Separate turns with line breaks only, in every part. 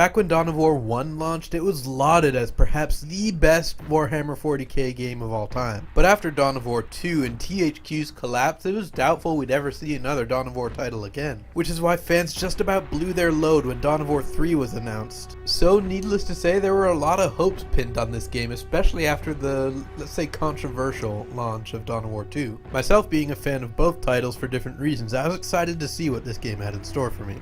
Back when Dawn of War 1 launched, it was lauded as perhaps the best Warhammer 40k game of all time. But after Dawn of War 2 and THQ's collapse, it was doubtful we'd ever see another Dawn of War title again. Which is why fans just about blew their load when Dawn of War 3 was announced. So needless to say, there were a lot of hopes pinned on this game, especially after the, let's say, controversial launch of Dawn of War 2. Myself being a fan of both titles for different reasons, I was excited to see what this game had in store for me.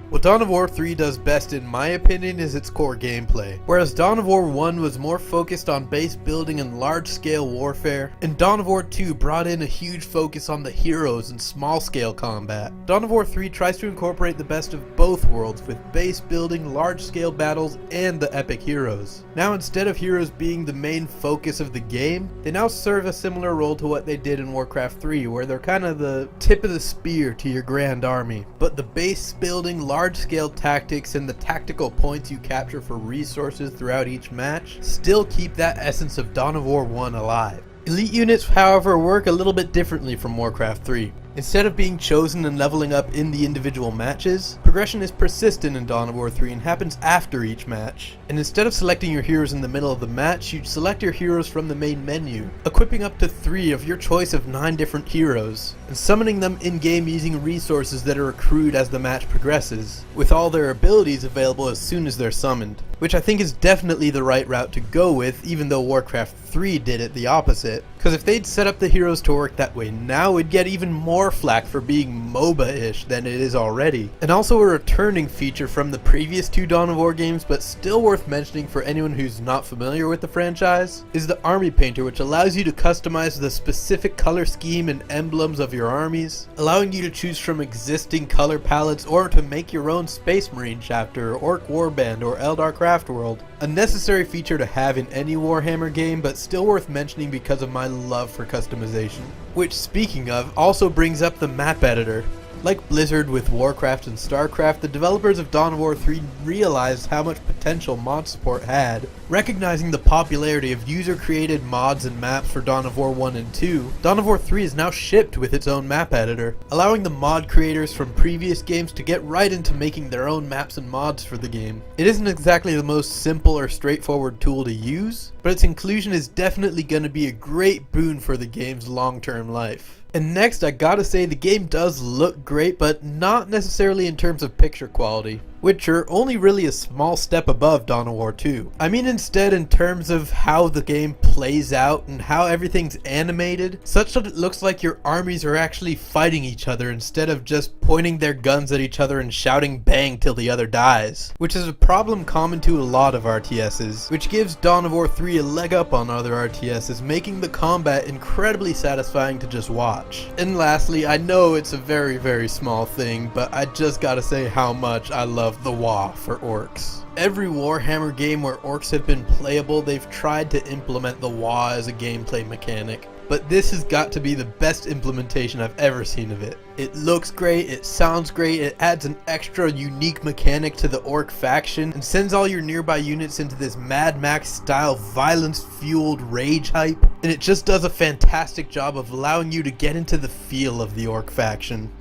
What Dawn of War 3 does best in my opinion is its core gameplay. Whereas Dawn of War 1 was more focused on base building and large scale warfare, and Dawn of War 2 brought in a huge focus on the heroes and small scale combat. Dawn of War 3 tries to incorporate the best of both worlds with base building, large scale battles, and the epic heroes. Now instead of heroes being the main focus of the game, they now serve a similar role to what they did in Warcraft 3, where they're kind of the tip of the spear to your grand army. But the base building, large-scale tactics and the tactical points you capture for resources throughout each match still keep that essence of Dawn of War 1 alive. Elite units, however, work a little bit differently from Warcraft 3. Instead of being chosen and leveling up in the individual matches, progression is persistent in Dawn of War 3 and happens after each match. And instead of selecting your heroes in the middle of the match, you select your heroes from the main menu, equipping up to 3 of your choice of 9 different heroes, and summoning them in-game using resources that are accrued as the match progresses, with all their abilities available as soon as they're summoned. Which I think is definitely the right route to go with, even though Warcraft 3 did it the opposite. Because if they'd set up the heroes to work that way now, we'd get even more flack for being MOBA-ish than it is already. And also a returning feature from the previous 2 Dawn of War games, but still worth mentioning for anyone who's not familiar with the franchise, is the Army Painter, which allows you to customize the specific color scheme and emblems of your armies, allowing you to choose from existing color palettes or to make your own Space Marine chapter, Orc Warband, or Eldar Craft World. A necessary feature to have in any Warhammer game, but still worth mentioning because of my love for customization. Which, speaking of, also brings up the map editor. Like Blizzard with Warcraft and StarCraft, the developers of Dawn of War 3 realized how much potential mod support had. Recognizing the popularity of user-created mods and maps for Dawn of War 1 and 2, Dawn of War 3 is now shipped with its own map editor, allowing the mod creators from previous games to get right into making their own maps and mods for the game. It isn't exactly the most simple or straightforward tool to use, but its inclusion is definitely going to be a great boon for the game's long-term life. And next, I gotta say the game does look great, but not necessarily in terms of picture quality, which are only really a small step above Dawn of War 2. I mean instead in terms of how the game plays out and how everything's animated, such that it looks like your armies are actually fighting each other instead of just pointing their guns at each other and shouting bang till the other dies, which is a problem common to a lot of RTSs, which gives Dawn of War 3 a leg up on other RTSs, making the combat incredibly satisfying to just watch. And lastly, I know it's a very small thing, but I just gotta say how much I love the WAAAAGH for orcs. Every Warhammer game where orcs have been playable, they've tried to implement the WAAAAGH as a gameplay mechanic. But this has got to be the best implementation I've ever seen of it. It looks great, it sounds great, it adds an extra unique mechanic to the orc faction, and sends all your nearby units into this Mad Max style violence-fueled rage hype, and it just does a fantastic job of allowing you to get into the feel of the orc faction.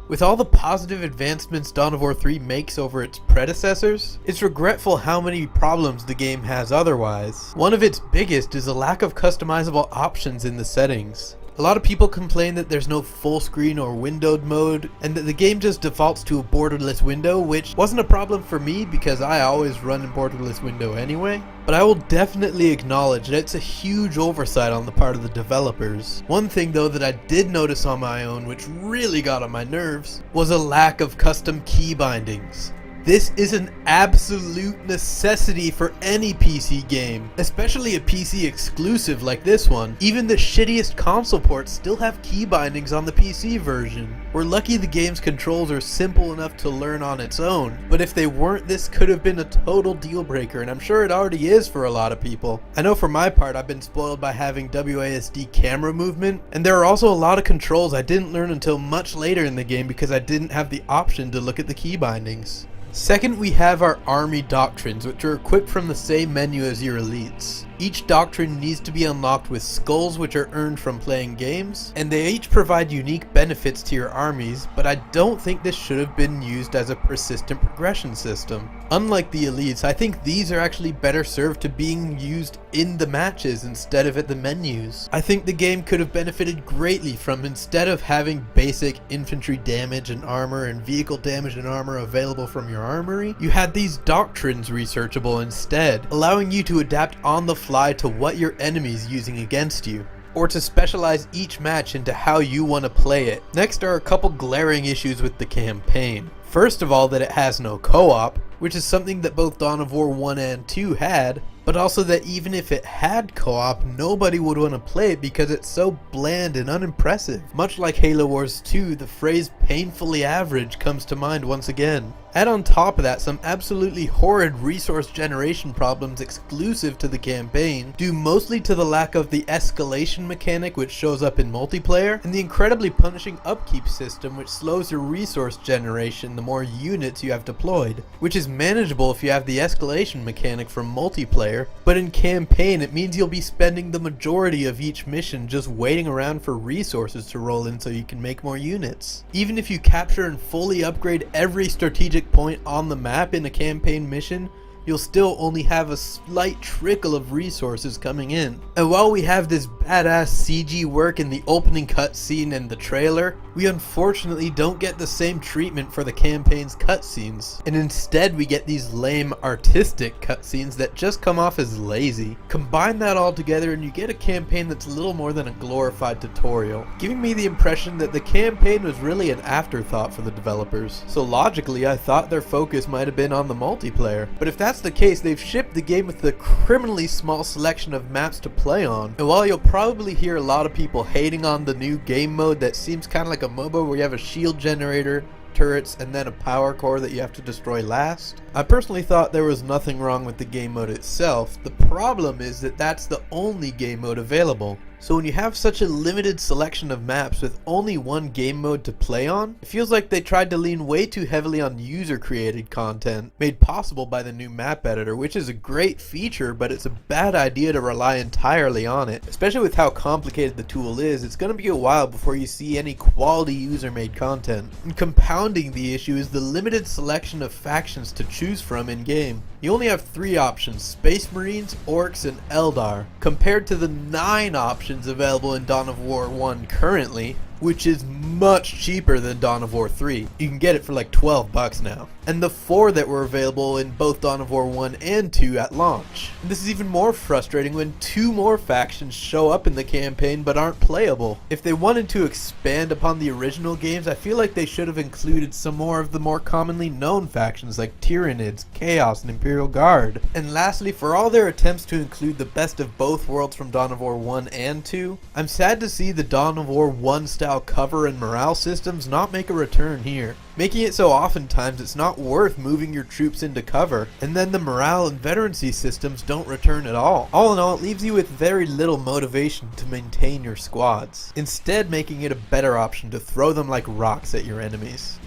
With all the positive advancements Dawn of War 3 makes over its predecessors, it's regretful how many problems the game has otherwise. One of its biggest is a lack of customizable options in the settings. A lot of people complain that there's no full screen or windowed mode, and that the game just defaults to a borderless window, which wasn't a problem for me because I always run in borderless window anyway. But I will definitely acknowledge that it's a huge oversight on the part of the developers. One thing though that I did notice on my own, which really got on my nerves, was a lack of custom key bindings. This is an absolute necessity for any PC game, especially a PC exclusive like this one. Even the shittiest console ports still have key bindings on the PC version. We're lucky the game's controls are simple enough to learn on its own, but if they weren't, this could have been a total deal breaker, and I'm sure it already is for a lot of people. I know for my part, I've been spoiled by having WASD camera movement, and there are also a lot of controls I didn't learn until much later in the game because I didn't have the option to look at the key bindings. Second, we have our army doctrines, which are equipped from the same menu as your elites. Each doctrine needs to be unlocked with skulls which are earned from playing games, and they each provide unique benefits to your armies, but I don't think this should have been used as a persistent progression system. Unlike the elites, I think these are actually better served to being used in the matches instead of at the menus. I think the game could have benefited greatly from, instead of having basic infantry damage and armor and vehicle damage and armor available from your armory, you had these doctrines researchable instead, allowing you to adapt on the fly to what your enemy's using against you, or to specialize each match into how you want to play it. Next are a couple glaring issues with the campaign. First of all, that it has no co-op, which is something that both Dawn of War 1 and 2 had, but also that even if it had co-op, nobody would want to play it because it's so bland and unimpressive. Much like Halo Wars 2, the phrase painfully average comes to mind once again. Add on top of that some absolutely horrid resource generation problems exclusive to the campaign, due mostly to the lack of the escalation mechanic which shows up in multiplayer, and the incredibly punishing upkeep system which slows your resource generation the more units you have deployed, which is manageable if you have the escalation mechanic from multiplayer, but in campaign it means you'll be spending the majority of each mission just waiting around for resources to roll in so you can make more units. Even if you capture and fully upgrade every strategic point on the map in a campaign mission, you'll still only have a slight trickle of resources coming in. And while we have this badass CG work in the opening cutscene and the trailer, we unfortunately don't get the same treatment for the campaign's cutscenes, and instead we get these lame artistic cutscenes that just come off as lazy. Combine that all together and you get a campaign that's little more than a glorified tutorial, giving me the impression that the campaign was really an afterthought for the developers. So logically I thought their focus might have been on the multiplayer, but if that's the case, they've shipped the game with a criminally small selection of maps to play on. And while you'll probably hear a lot of people hating on the new game mode that seems kind of like a MOBA where you have a shield generator, turrets, and then a power core that you have to destroy last, I personally thought there was nothing wrong with the game mode itself. The problem is that that's the only game mode available. So when you have such a limited selection of maps with only one game mode to play on, it feels like they tried to lean way too heavily on user created content made possible by the new map editor, which is a great feature, but it's a bad idea to rely entirely on it. Especially with how complicated the tool is, it's going to be a while before you see any quality user made content. And compounding the issue is the limited selection of factions to choose from in game. You only have 3 options: Space Marines, Orcs, and Eldar, compared to the 9 options available in Dawn of War 1 currently, which is much cheaper than Dawn of War 3. You can get it for like $12 now. And the 4 that were available in both Dawn of War 1 and 2 at launch. And this is even more frustrating when 2 more factions show up in the campaign but aren't playable. If they wanted to expand upon the original games, I feel like they should have included some more of the more commonly known factions like Tyranids, Chaos, and Imperial Guard. And lastly, for all their attempts to include the best of both worlds from Dawn of War 1 and 2, I'm sad to see the Dawn of War 1 style cover and morale systems not make a return here, making it so oftentimes it's not worth moving your troops into cover, and then the morale and veterancy systems don't return at all. All in all, it leaves you with very little motivation to maintain your squads, instead making it a better option to throw them like rocks at your enemies.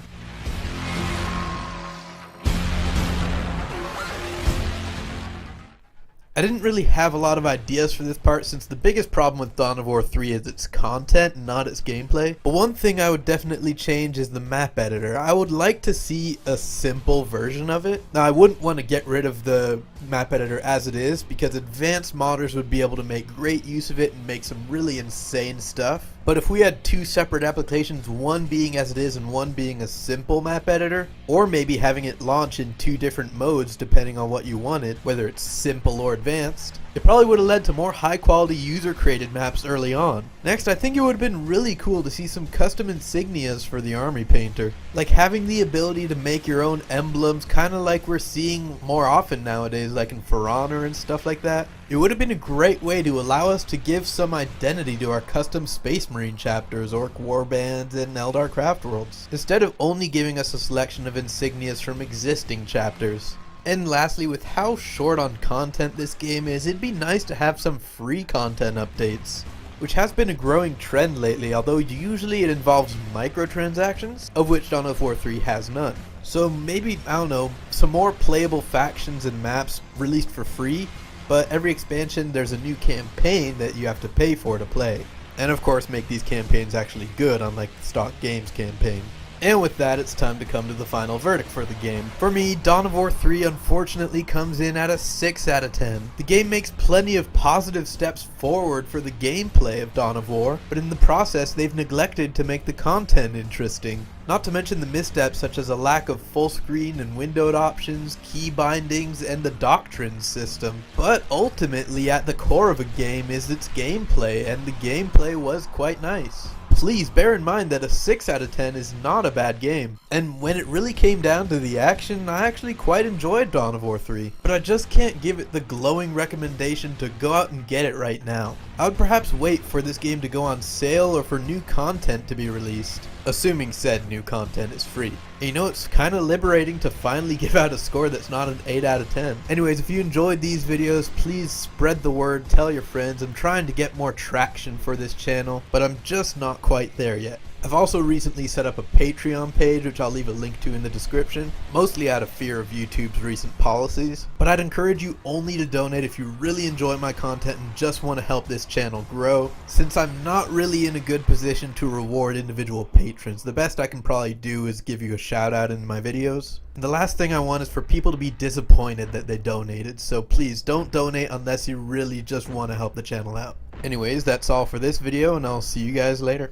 I didn't really have a lot of ideas for this part since the biggest problem with Dawn of War 3 is its content and not its gameplay. But one thing I would definitely change is the map editor. I would like to see a simple version of it. Now I wouldn't want to get rid of the map editor as it is because advanced modders would be able to make great use of it and make some really insane stuff. But if we had 2 separate applications, one being as it is and one being a simple map editor, or maybe having it launch in 2 different modes depending on what you wanted, whether it's simple or advanced, it probably would have led to more high quality user created maps early on. Next, I think it would have been really cool to see some custom insignias for the army painter. Like having the ability to make your own emblems, kinda like we're seeing more often nowadays, like in For Honor and stuff like that. It would have been a great way to allow us to give some identity to our custom Space Marine chapters, Orc warbands, and Eldar craft worlds, instead of only giving us a selection of insignias from existing chapters. And lastly, with how short on content this game is, it'd be nice to have some free content updates, which has been a growing trend lately, although usually it involves microtransactions, of which Dawn of War 3 has none. So maybe, I don't know, some more playable factions and maps released for free, but every expansion there's a new campaign that you have to pay for to play. And of course make these campaigns actually good, unlike the stock games campaign. And with that, it's time to come to the final verdict for the game. For me, Dawn of War 3 unfortunately comes in at a 6 out of 10. The game makes plenty of positive steps forward for the gameplay of Dawn of War, but in the process they've neglected to make the content interesting. Not to mention the missteps such as a lack of full screen and windowed options, key bindings, and the doctrines system. But ultimately at the core of a game is its gameplay, and the gameplay was quite nice. Please bear in mind that a 6 out of 10 is not a bad game, and when it really came down to the action, I actually quite enjoyed Dawn of War 3, but I just can't give it the glowing recommendation to go out and get it right now. I would perhaps wait for this game to go on sale or for new content to be released, assuming said new content is free. And you know, it's kinda liberating to finally give out a score that's not an 8 out of 10. Anyways, if you enjoyed these videos, please spread the word, tell your friends. I'm trying to get more traction for this channel, but I'm just not quite there yet. I've also recently set up a Patreon page, which I'll leave a link to in the description, mostly out of fear of YouTube's recent policies. But I'd encourage you only to donate if you really enjoy my content and just want to help this channel grow. Since I'm not really in a good position to reward individual patrons, the best I can probably do is give you a shout out in my videos. And the last thing I want is for people to be disappointed that they donated, so please don't donate unless you really just want to help the channel out. Anyways, that's all for this video, and I'll see you guys later.